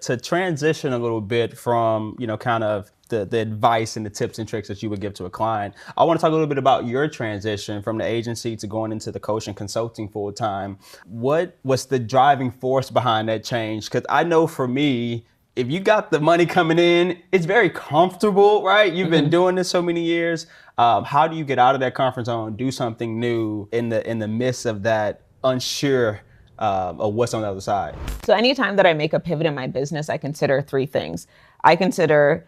To transition a little bit from, kind of the advice and the tips and tricks that you would give to a client, I want to talk a little bit about your transition from the agency to going into the coaching consulting full time. What was the driving force behind that change? Because I know for me, if you got the money coming in, it's very comfortable, right? You've been doing this so many years. How do you get out of that comfort zone, do something new in the midst of that unsure of what's on the other side? So anytime that I make a pivot in my business, I consider three things. I consider,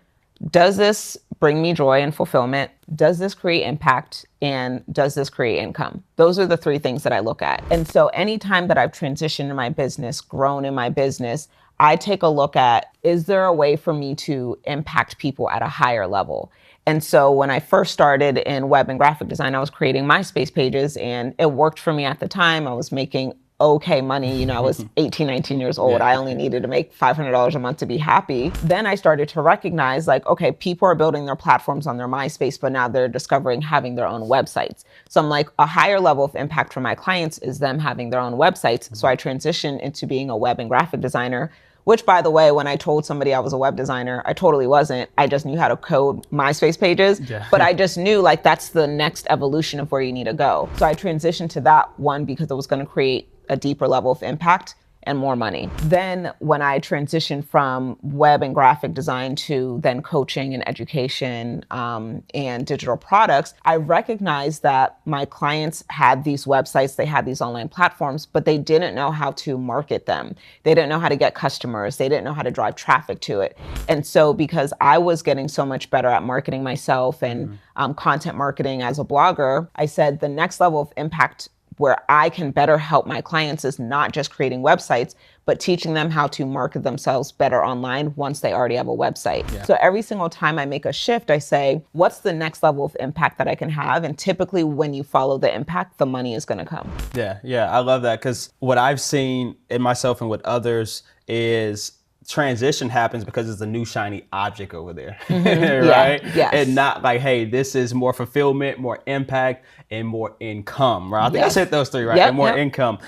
does this bring me joy and fulfillment? Does this create impact? And does this create income? Those are the three things that I look at. And so anytime that I've transitioned in my business, grown in my business, I take a look at, is there a way for me to impact people at a higher level? And so when I first started in web and graphic design, I was creating MySpace pages, and it worked for me at the time. I was making okay money. I was 18, 19 years old. Yeah. I only needed to make $500 a month to be happy. Then I started to recognize, like, okay, people are building their platforms on their MySpace, but now they're discovering having their own websites. So I'm like, a higher level of impact for my clients is them having their own websites. So I transitioned into being a web and graphic designer, which, by the way, when I told somebody I was a web designer, I totally wasn't. I just knew how to code MySpace pages, but I just knew, like, that's the next evolution of where you need to go. So I transitioned to that one because it was going to create a deeper level of impact and more money. Then when I transitioned from web and graphic design to then coaching and education and digital products, I recognized that my clients had these websites, they had these online platforms, but they didn't know how to market them. They didn't know how to get customers. They didn't know how to drive traffic to it. And so because I was getting so much better at marketing myself and content marketing as a blogger, I said the next level of impact where I can better help my clients is not just creating websites, but teaching them how to market themselves better online once they already have a website. Yeah. So every single time I make a shift, I say, what's the next level of impact that I can have? And typically when you follow the impact, the money is gonna come. Yeah, I love that, because what I've seen in myself and with others is transition happens because it's a new shiny object over there, right? Yeah, yes. And not like, hey, this is more fulfillment, more impact, and more income, right? I think I said those three, right? Yep, and more income.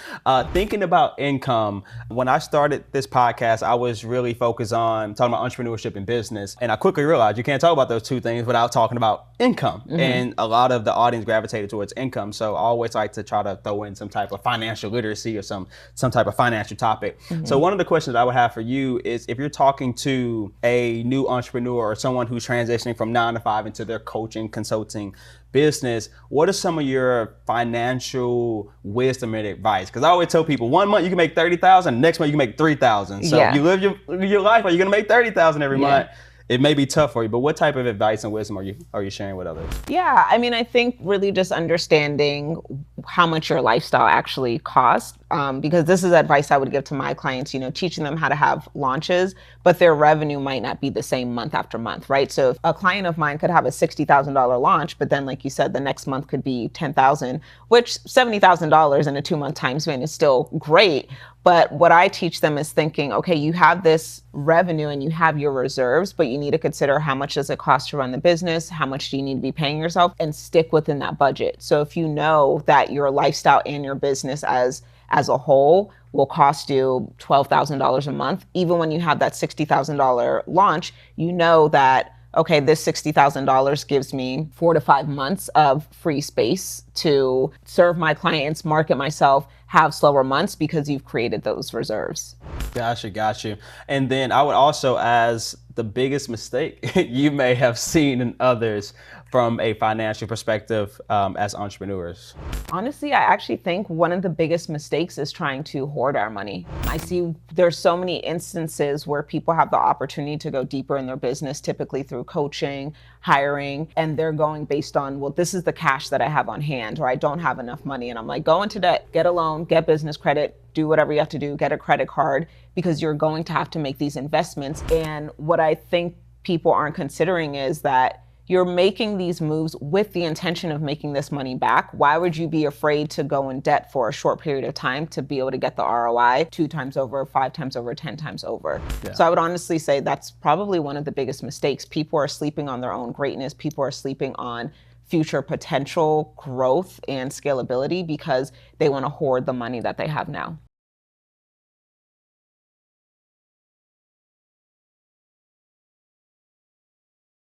Thinking about income, when I started this podcast, I was really focused on talking about entrepreneurship and business. And I quickly realized you can't talk about those two things without talking about income. And a lot of the audience gravitated towards income. So I always like to try to throw in some type of financial literacy or some type of financial topic. So one of the questions I would have for you is, if you're talking to a new entrepreneur or someone who's transitioning from 9 to 5 into their coaching, consulting business, what are some of your financial wisdom and advice? Because I always tell people, 1 month you can make 30,000, next month you can make 3,000. So if you live your life, are you going to make 30,000 every month? It may be tough for you, but what type of advice and wisdom are you sharing with others? Yeah, I mean, I think really just understanding how much your lifestyle actually costs, because this is advice I would give to my clients, teaching them how to have launches, but their revenue might not be the same month after month, right? So if a client of mine could have a $60,000 launch, but then, like you said, the next month could be $10,000, which $70,000 in a 2-month time span is still great. But what I teach them is thinking, okay, you have this revenue and you have your reserves, but you need to consider how much does it cost to run the business? How much do you need to be paying yourself? And stick within that budget. So if you know that your lifestyle and your business as a whole will cost you $12,000 a month, even when you have that $60,000 launch, you know that, okay, this $60,000 gives me 4 to 5 months of free space to serve my clients, market myself, have slower months because you've created those reserves. Got you. And then I would also ask the biggest mistake you may have seen in others from a financial perspective as entrepreneurs. Honestly, I actually think one of the biggest mistakes is trying to hoard our money. I see there's so many instances where people have the opportunity to go deeper in their business, typically through coaching, hiring, and they're going based on, well, this is the cash that I have on hand, or I don't have enough money. And I'm like, go into debt, get a loan, get business credit, do whatever you have to do, get a credit card, because you're going to have to make these investments. And what I think people aren't considering is that you're making these moves with the intention of making this money back. Why would you be afraid to go in debt for a short period of time to be able to get the ROI 2 times over, 5 times over, 10 times over? So I would honestly say that's probably one of the biggest mistakes. People are sleeping on their own greatness. People are sleeping on future potential growth and scalability because they want to hoard the money that they have now.